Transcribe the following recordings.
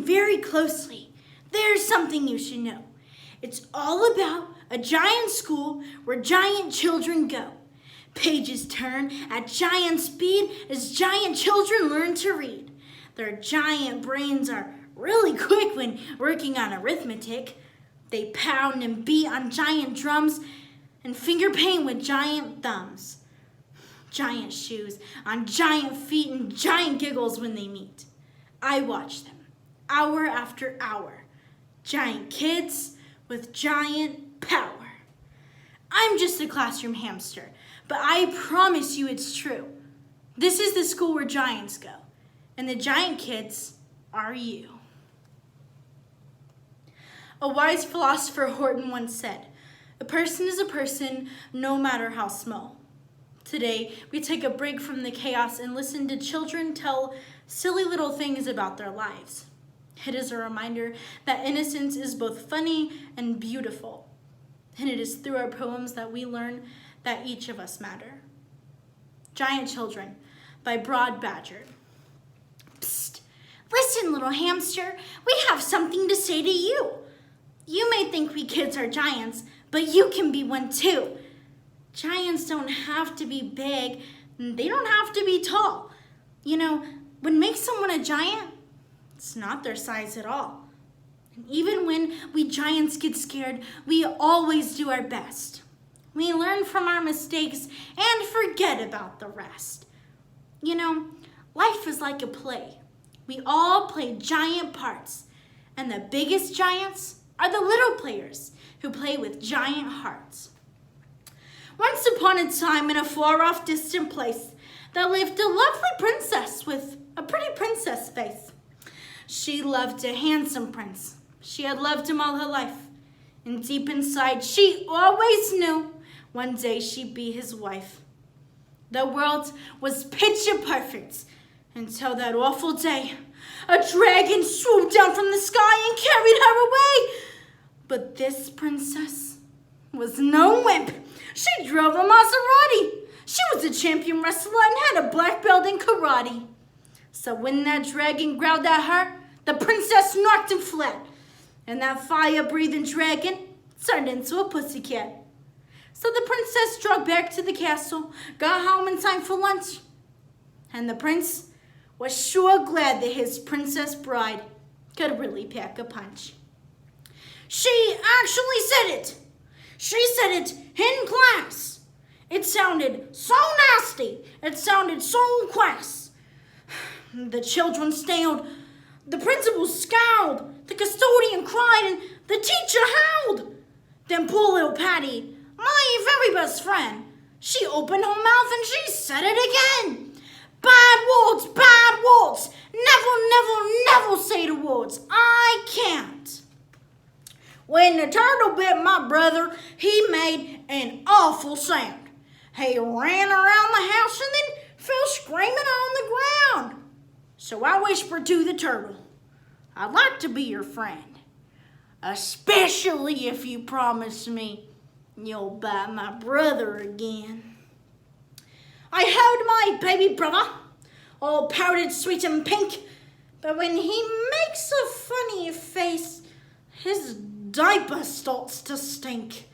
very closely. There's something you should know. It's all about a giant school where giant children go. Pages turn at giant speed as giant children learn to read. Their giant brains are really quick when working on arithmetic. They pound and beat on giant drums and finger paint with giant thumbs. Giant shoes on giant feet and giant giggles when they meet. I watch them, hour after hour. Giant kids with giant power. I'm just a classroom hamster, but I promise you it's true. This is the school where giants go, and the giant kids are you. A wise philosopher Horton once said, "A person is a person no matter how small." Today, we take a break from the chaos and listen to children tell silly little things about their lives. It is a reminder that innocence is both funny and beautiful. And it is through our poems that we learn that each of us matter. Giant Children by Broad Badger. Psst, listen, little hamster, we have something to say to you. You may think we kids are giants, but you can be one too. Giants don't have to be big, and they don't have to be tall. You know, what makes someone a giant? It's not their size at all. And even when we giants get scared, we always do our best. We learn from our mistakes and forget about the rest. You know, life is like a play. We all play giant parts, and the biggest giants are the little players who play with giant hearts. Once upon a time, in a far-off distant place, there lived a lovely princess with a pretty princess face. She loved a handsome prince. She had loved him all her life. And deep inside, she always knew one day she'd be his wife. The world was picture perfect until that awful day. A dragon swooped down from the sky and carried her away. But this princess was no wimp. She drove a Maserati. She was a champion wrestler and had a black belt in karate. So when that dragon growled at her, the princess knocked and fled. And that fire-breathing dragon turned into a pussycat. So the princess drove back to the castle, got home in time for lunch. And the prince was sure glad that his princess bride could really pack a punch. She actually said it. She said it in class. It sounded so nasty. It sounded so crass. The children stared. The principal scowled. The custodian cried and the teacher howled. Then poor little Patty, my very best friend, she opened her mouth and she said it again. Bad words, bad words. Never, never, never say the words. I can't. When the turtle bit my brother, he made an awful sound. He ran around the house and then fell screaming on the ground. So I whispered to the turtle, I'd like to be your friend, especially if you promise me you'll bite my brother again. I held my baby brother, all powdered sweet and pink, but when he makes a funny face, his diaper starts to stink.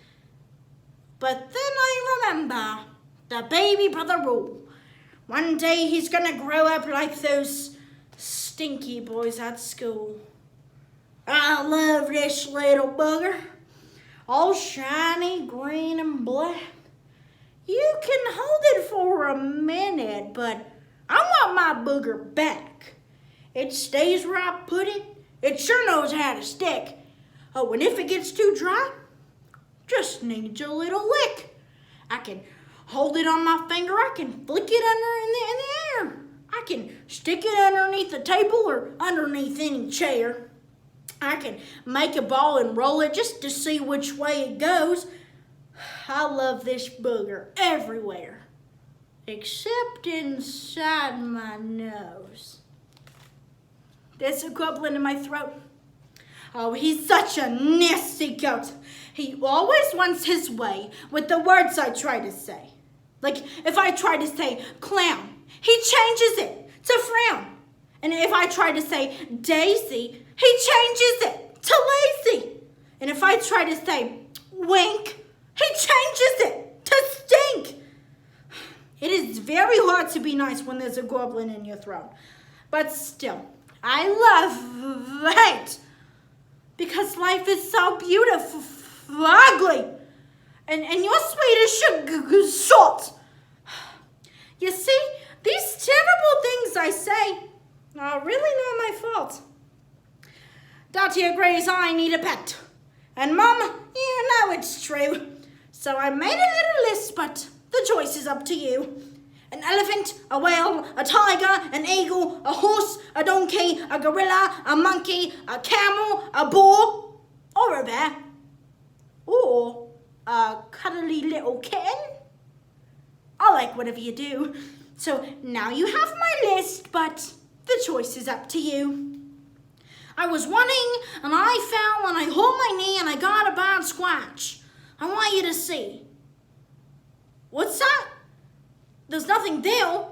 But then I remember the baby brother rule. One day he's gonna grow up like those stinky boys at school. I love this little bugger, all shiny, green, and black. You can hold it for a minute, but I want my booger back. It stays where I put it. It sure knows how to stick. Oh, and if it gets too dry, just needs a little lick. I can hold it on my finger. I can flick it under in the air. I can stick it underneath the table or underneath any chair. I can make a ball and roll it just to see which way it goes. I love this booger everywhere, except inside my nose. There's a grumbling in my throat. Oh, he's such a nasty goat. He always wants his way with the words I try to say. Like if I try to say clown, he changes it to frown. And if I try to say daisy, he changes it to lazy. And if I try to say wink, he changes it to stink. It is very hard to be nice when there's a goblin in your throat. But still, I love hate. Because life is so beautiful, ugly. And you're sweet as salt. You see, these terrible things I say are really not my fault. Dottie agrees I need a pet. And Mum, you know it's true. So I made a little list, but the choice is up to you. An elephant, a whale, a tiger, an eagle, a horse, a donkey, a gorilla, a monkey, a camel, a boar, or a bear, or a cuddly little kitten. I like whatever you do. So now you have my list, but the choice is up to you. I was running, and I fell, and I hurt my knee, and I got a bad scratch. I want you to see. What's that? There's nothing there.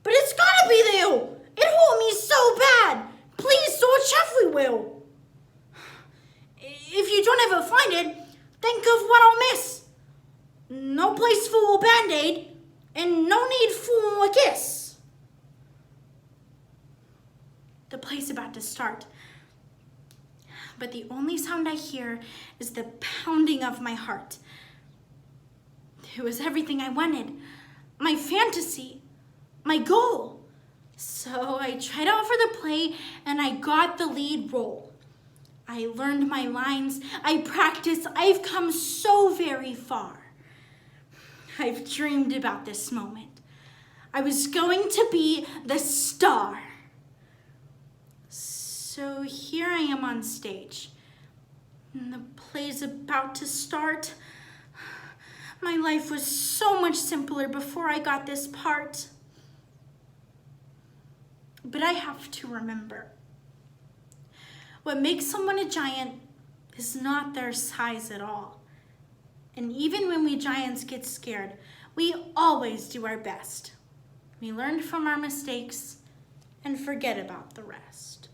But it's gotta be there. It hurt me so bad. Please search everywhere. If you don't ever find it, think of what I'll miss. No place for a Band-Aid, and no need for a kiss. The play's about to start. But the only sound I hear is the pounding of my heart. It was everything I wanted. My fantasy, my goal. So I tried out for the play and I got the lead role. I learned my lines, I practiced, I've come so very far. I've dreamed about this moment. I was going to be the star. So here I am on stage, and the play's about to start. My life was so much simpler before I got this part. But I have to remember, what makes someone a giant is not their size at all. And even when we giants get scared, we always do our best. We learn from our mistakes and forget about the rest.